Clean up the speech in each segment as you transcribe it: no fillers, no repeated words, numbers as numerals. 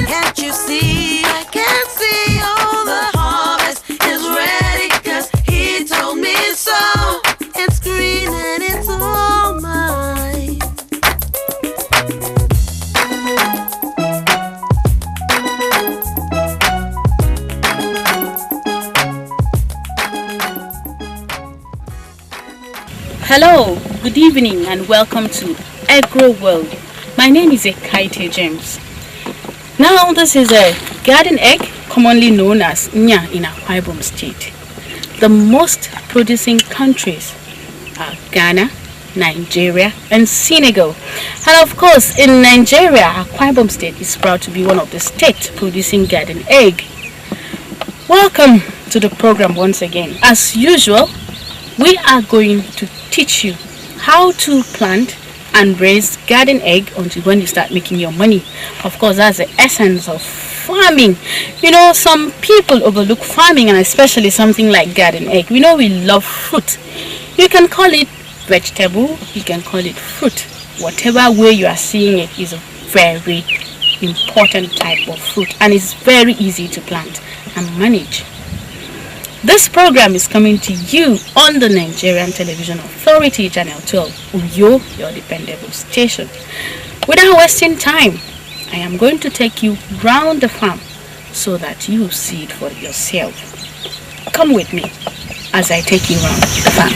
Can't you see? I can't see all the harvest is ready, 'cause he told me so. It's green and it's all mine. Hello, good evening and welcome to Agro World. My name is Ekaite James. Now this is a garden egg commonly known as Nya in Akwa Ibom State. The most producing countries are Ghana, Nigeria and Senegal. And of course in Nigeria, Akwa Ibom State is proud to be one of the states producing garden egg. Welcome to the program once again. As usual, we are going to teach you how to plant and raise garden egg until when you start making your money. Of course, that's the essence of farming. You know, some people overlook farming, and especially something like garden egg. We know we love fruit. You can call it vegetable, you can call it fruit. Whatever way you are seeing it is a very important type of fruit, and it's very easy to plant and manage. This program is coming to you on the Nigerian Television Authority, Channel 12, Uyo, your dependable station. Without wasting time, I am going to take you round the farm so that you see it for yourself. Come with me as I take you round the farm.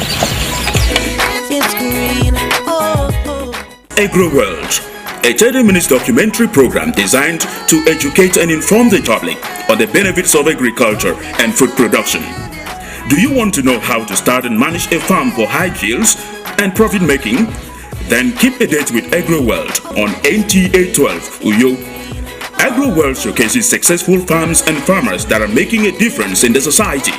It's green, oh, oh. Agro World, a 30-minute documentary program designed to educate and inform the public on the benefits of agriculture and food production. Do you want to know how to start and manage a farm for high yields and profit making? Then keep a date with Agro World on NTA 12 Uyo. Agro World showcases successful farms and farmers that are making a difference in the society.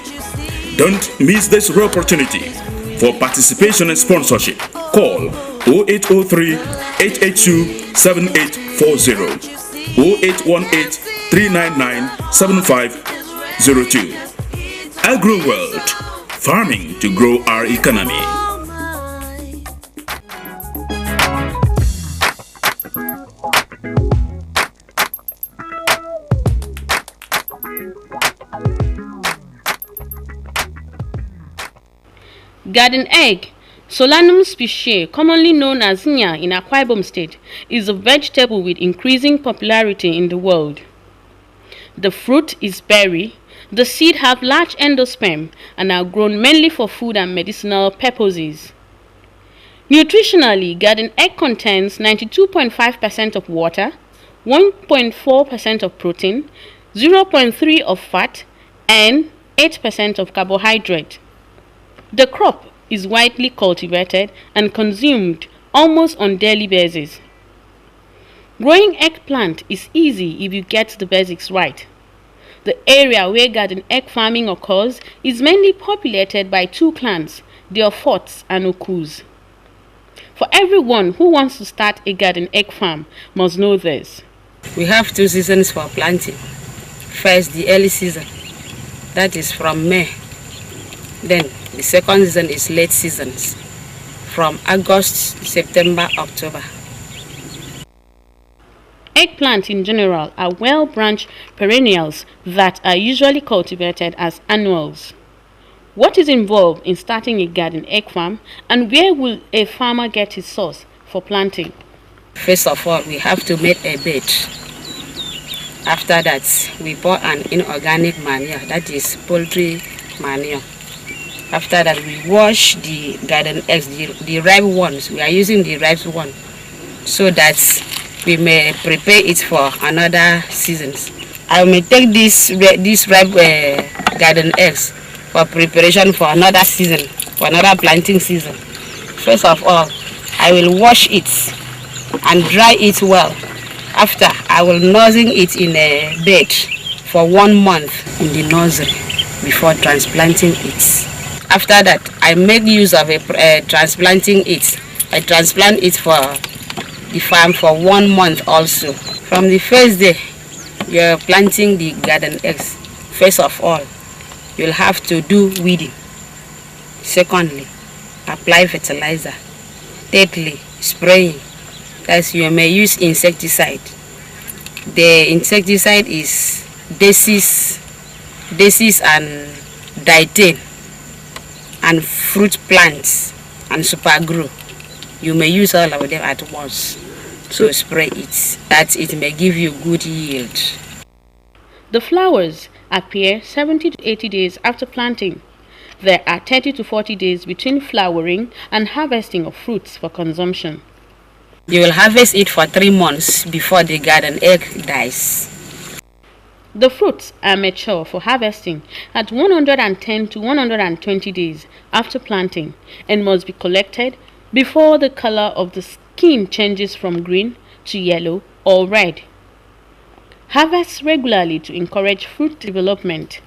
Don't miss this rare opportunity. For participation and sponsorship, call 0803 882 7840 0818 399 7502. Agro World, farming to grow our economy. Garden egg, Solanum species, commonly known as Nya in Akwa Ibom State, is a vegetable with increasing popularity in the world. The fruit is berry. The seed have large endosperm and are grown mainly for food and medicinal purposes. Nutritionally, garden egg contains 92.5% of water, 1.4% of protein, 0.3% of fat, and 8% of carbohydrate. The crop is widely cultivated and consumed almost on daily basis. Growing eggplant is easy if you get the basics right. The area where garden egg farming occurs is mainly populated by two clans, the Ofots and Okus. For everyone who wants to start a garden egg farm must know this. We have two seasons for planting. First, the early season, that is from May. Then the second season is late seasons, from August, September, October. Eggplant in general are well-branched perennials that are usually cultivated as annuals. What is involved in starting a garden egg farm, and where will a farmer get his source for planting? First of all, we have to make a bed. After that, we pour an inorganic manure, that is poultry manure. After that, we wash the garden eggs, the ripe ones. We are using the ripe one so that we may prepare it for another seasons. I may take this ripe garden eggs for preparation for another season, for another planting season. First of all, I will wash it and dry it well. After, I will nursing it in a bed for 1 month in the nursery before transplanting it. After that, I make use of transplanting it. I transplant it for the farm for 1 month also. From the first day you are planting the garden eggs, first of all, you'll have to do weeding. Secondly, apply fertilizer. Thirdly, spraying. Thus you may use insecticide. The insecticide is disease and dietane and fruit plants and super grow. You may use all of them at once to spray it, that it may give you good yield. The flowers appear 70 to 80 days after planting. There are 30 to 40 days between flowering and harvesting of fruits for consumption. You will harvest it for 3 months before the garden egg dies. The fruits are mature for harvesting at 110 to 120 days after planting and must be collected before the color of the skin changes from green to yellow or red. Harvest regularly to encourage fruit development.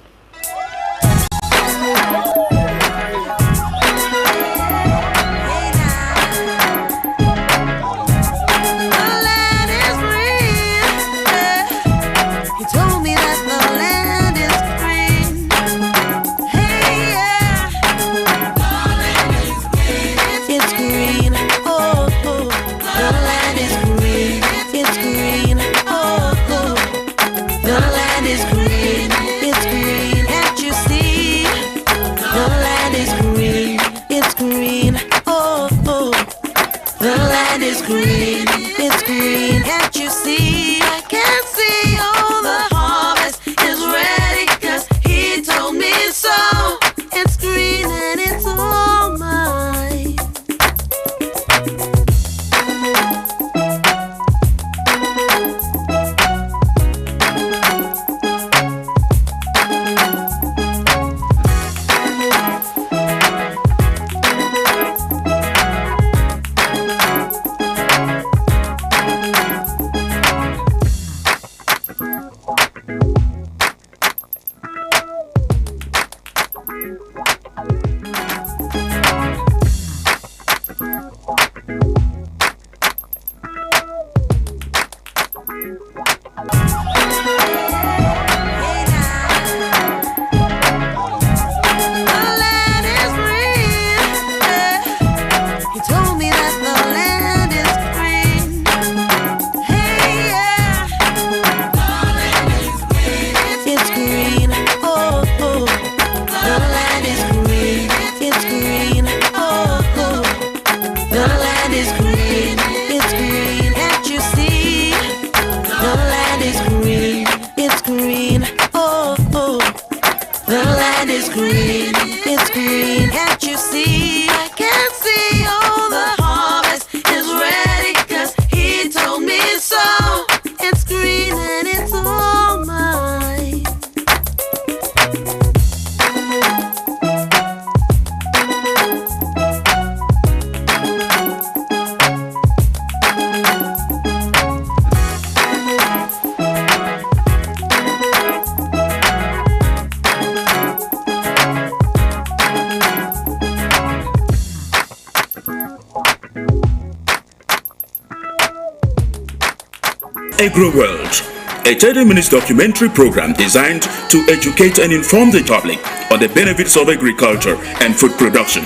Agro World, a 30-minute documentary program designed to educate and inform the public on the benefits of agriculture and food production.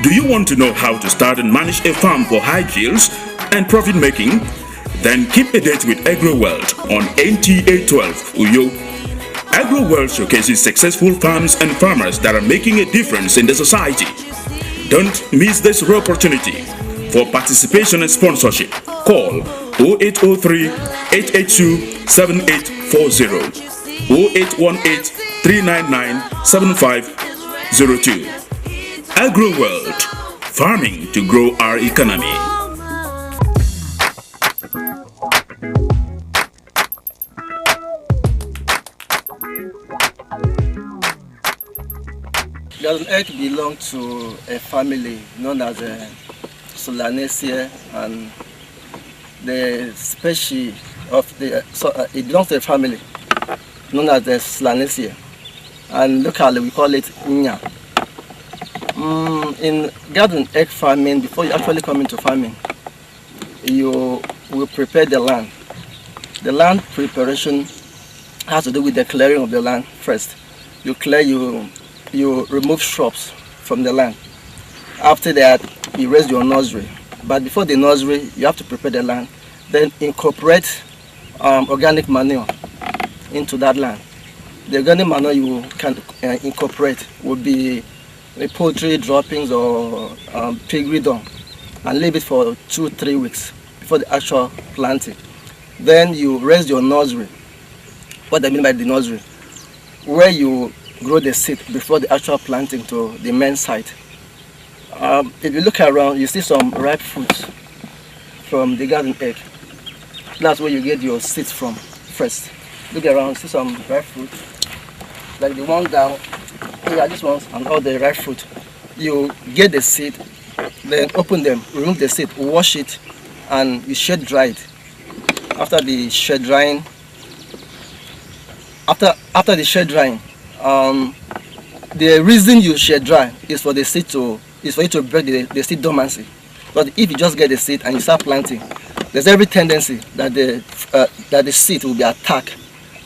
Do you want to know how to start and manage a farm for high yields and profit making? Then keep a date with Agro World on NTA 12 Uyo. Agro World showcases successful farms and farmers that are making a difference in the society. Don't miss this rare opportunity. For participation and sponsorship, call 0803 882 7840 0818 399 7502. Agro World, farming to grow our economy. Garden egg belongs to a family known as Solanaceae, and the species of the it belongs to a family known as the Solanaceae, and locally we call it Nya. In garden egg farming, before you actually come into farming, you will prepare the land. The land preparation has to do with the clearing of the land first. You clear, you remove shrubs from the land. After that, you raise your nursery. But before the nursery, you have to prepare the land. Then incorporate organic manure into that land. The organic manure you can incorporate would be poultry droppings or piggery dung, and leave it for 2-3 weeks before the actual planting. Then you raise your nursery. What I mean by the nursery, where you grow the seed before the actual planting to the main site. If you look around, you see some ripe fruits from the garden egg. That's where you get your seeds from first. Look around, see some ripe fruit, like the one down here, these ones, and all the ripe fruit. You get the seed, then open them, remove the seed, wash it, and you shed dry it. After the shed drying, after the shed drying, the reason you shed dry is for the seed for you to break the seed dormancy. But if you just get the seed and you start planting, there's every tendency that the seed will be attacked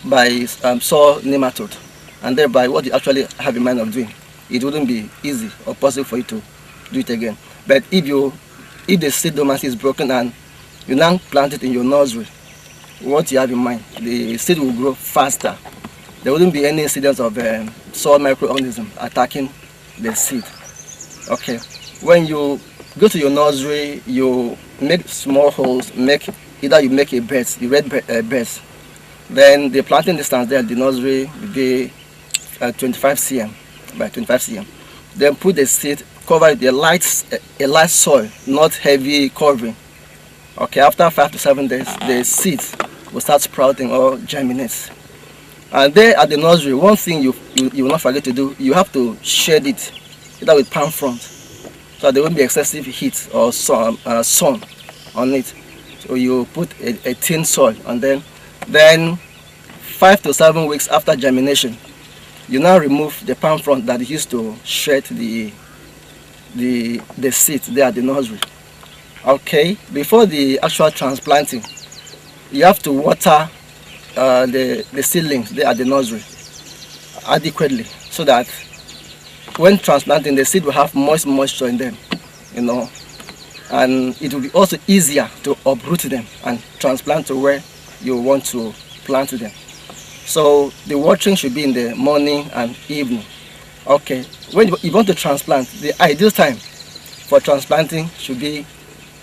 by soil nematode, and thereby what you actually have in mind of doing, it wouldn't be easy or possible for you to do it again. But if the seed dormancy is broken and you now plant it in your nursery, what you have in mind, the seed will grow faster. There wouldn't be any incidence of soil microorganism attacking the seed. Okay, when you go to your nursery, you make small holes. Either you make a bed, you red beds. Then the planting distance there at the nursery will be 25 cm by 25 cm. Then put the seed, cover it with a light soil, not heavy covering. Okay, after 5 to 7 days, the seeds will start sprouting or germinate. And there at the nursery, one thing you will not forget to do, you have to shade it, either with palm front, so there won't be excessive heat or sun on it. So you put a thin soil, and then 5 to 7 weeks after germination, you now remove the palm front that used to shed the seed there at the nursery. Okay, before the actual transplanting, you have to water the seedlings there at the nursery adequately, so that when transplanting, the seed will have moisture in them, and it will be also easier to uproot them and transplant to where you want to plant them. So the watering should be in the morning and evening. Okay, when you want to transplant, the ideal time for transplanting should be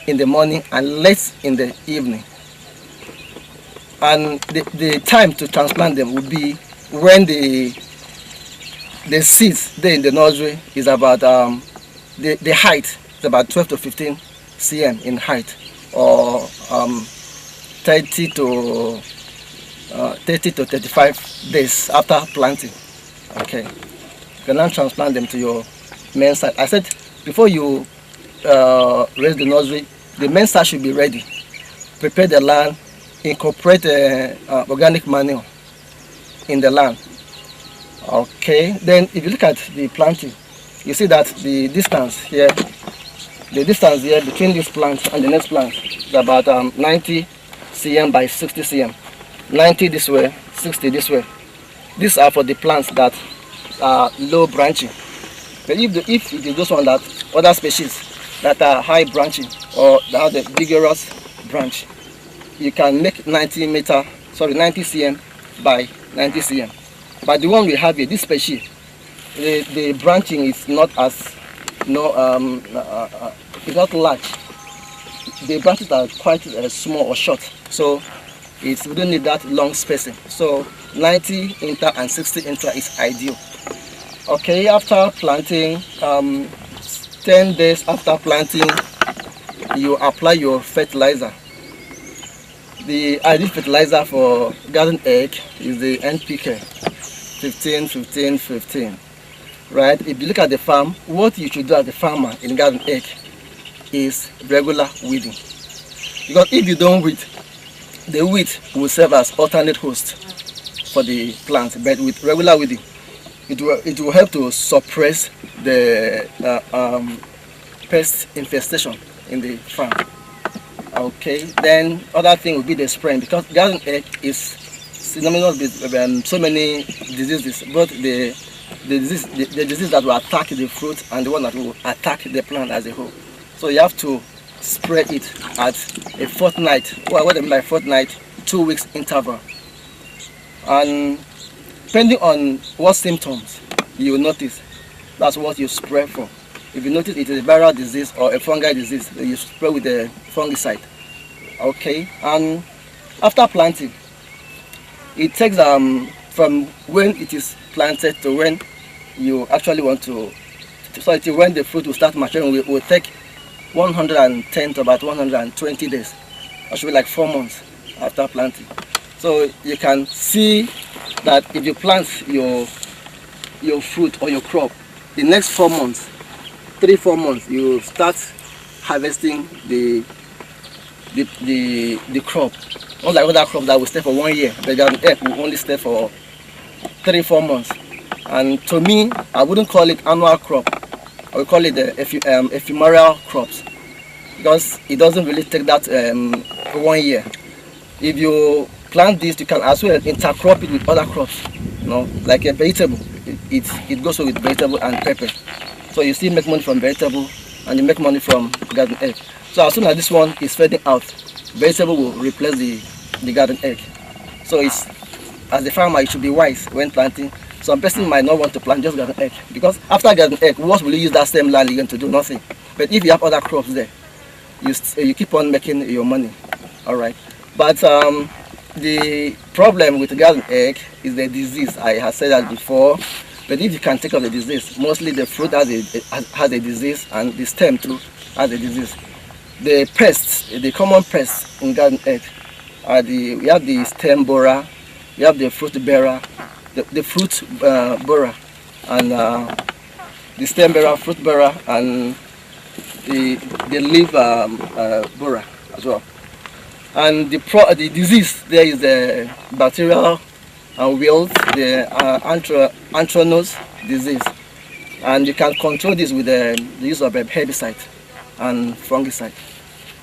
in the morning and late in the evening. And the time to transplant them would be when the seeds there in the nursery is about the height is about 12 to 15 cm in height, or 30 to 35 days after planting. Okay, you can now transplant them to your main site. I said before you raise the nursery, the main site should be ready. Prepare the land, incorporate organic manure in the land. Okay, then if you look at the planting, you see that the distance here between this plant and the next plant is about 90 cm by 60 cm. 90 this way, 60 this way. These are for the plants that are low branching. But if it is those ones that other species that are high branching or that have the vigorous branch, you can make 90 cm by 90 cm. But the one we have here, this species, the branching is not as it's not large. The branches are quite small or short, so we don't need that long spacing. So 90 inter and 60 inter is ideal. Okay, after planting, 10 days after planting, you apply your fertilizer. The ideal fertilizer for garden egg is the NPK 15-15-15. Right? If you look at the farm, what you should do as a farmer in garden egg is regular weeding. Because if you don't weed, the weed will serve as alternate host for the plant. But with regular weeding, it will help to suppress the pest infestation in the farm. Okay, then other thing will be the spraying, because garden egg is synonymous with so many diseases, both the disease that will attack the fruit and the one that will attack the plant as a whole. So you have to spray it at a fortnight. What I mean by fortnight, 2 weeks interval. And depending on what symptoms you notice, that's what you spray for. If you notice it is a viral disease or a fungal disease, you spray with the fungicide. Okay, and after planting, it takes from when it is planted to when you actually want to, so it is when the fruit will start maturing, will take 110 to about 120 days. That should be like 4 months after planting. So you can see that if you plant your fruit or your crop, the next 4 months, 3-4 months, you start harvesting the crop. Unlike other crops that will stay for 1 year, the garden egg will only stay for 3-4 months. And to me, I wouldn't call it annual crop. I would call it the ephemeral crops, because it doesn't really take that 1 year. If you plant this, you can as well intercrop it with other crops. You know, like a vegetable, it goes with vegetable and pepper. So you still make money from vegetable, and you make money from garden egg. So as soon as this one is fading out, vegetable will replace the garden egg. So it's, as a farmer, you should be wise when planting. Some person might not want to plant just garden egg, because after garden egg, what will you use that same land you're going to do? Nothing. But if you have other crops there, you keep on making your money. All right. But the problem with garden egg is the disease. I have said that before. But if you can take off the disease, mostly the fruit has a disease, and the stem too has a disease. The pests, the common pests in garden egg are we have the stem borer, we have the fruit bearer, the fruit borer, and the stem bearer, fruit bearer, and the leaf borer as well. And the disease there is the bacterial wilt, the anthracnose disease, and you can control this with the use of herbicide and fungicide.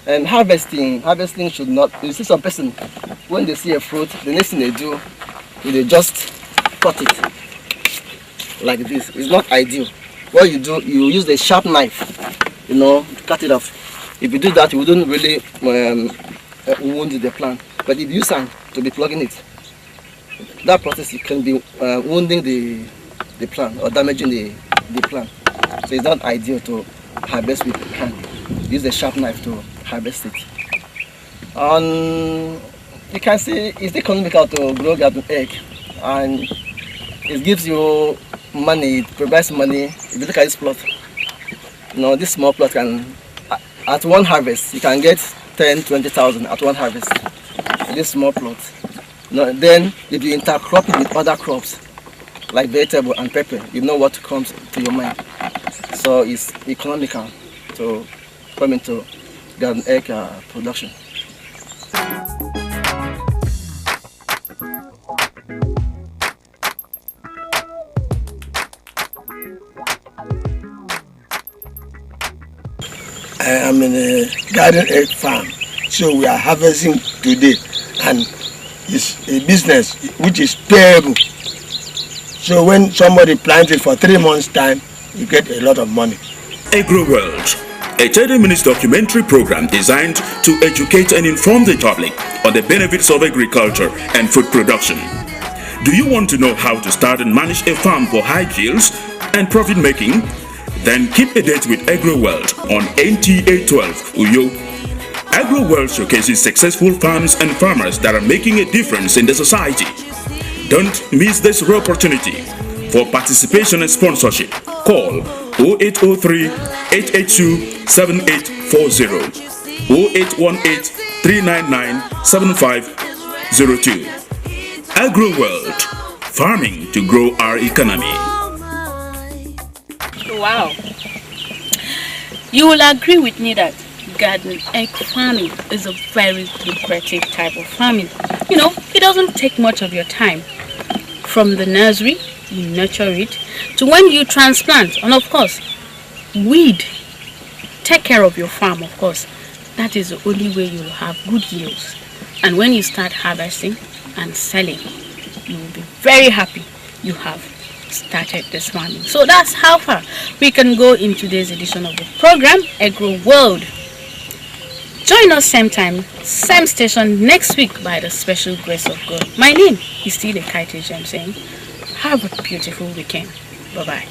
And harvesting should not, you see some person, when they see a fruit, the next thing they do is they just cut it like this. It's not ideal. What you do, you use the sharp knife, you know, cut it off. If you do that, you wouldn't really wound the plant. But if you use hand to be plugging it, that process can be wounding the plant or damaging the plant. So it's not ideal to harvest with hand. Use a sharp knife to harvest it. You can see it's economical to grow garden egg, and it gives you money, it provides money. If you look at this plot, you know, this small plot can, at one harvest, you can get 10,000-20,000 at one harvest. This small plot. No, then if you intercrop it with other crops like vegetable and pepper, you know what comes to your mind. So it's economical to come into garden egg production. I am in a garden egg farm, so we are harvesting today, and it's a business which is payable. So when somebody plants it for 3 months' time, you get a lot of money. Agro World, a 30-minute documentary program designed to educate and inform the public on the benefits of agriculture and food production. Do you want to know how to start and manage a farm for high yields and profit making? Then keep a date with Agro World on NTA 12 Uyo. Agro World showcases successful farms and farmers that are making a difference in the society. Don't miss this rare opportunity. For participation and sponsorship, call 0803 882 7840, 0818 399 7502. Agro World, farming to grow our economy. Wow. You will agree with me that garden egg farming is a very lucrative type of farming. You know, it doesn't take much of your time. From the nursery, you nurture it, to when you transplant, and of course, weed. Take care of your farm, of course. That is the only way you will have good yields. And when you start harvesting and selling, you will be very happy you have started this farming. So that's how far we can go in today's edition of the program, Agro World. Join us same time, same station next week by the special grace of God. My name is still Kite James saying, have a beautiful weekend. Bye-bye.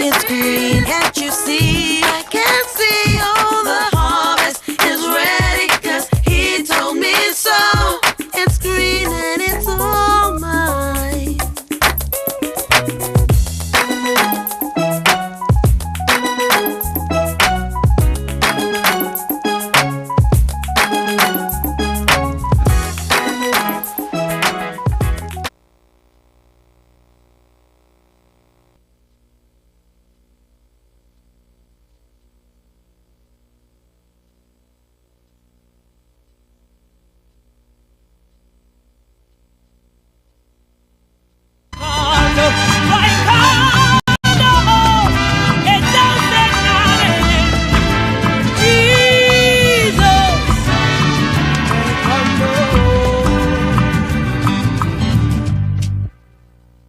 It's green, can't you see?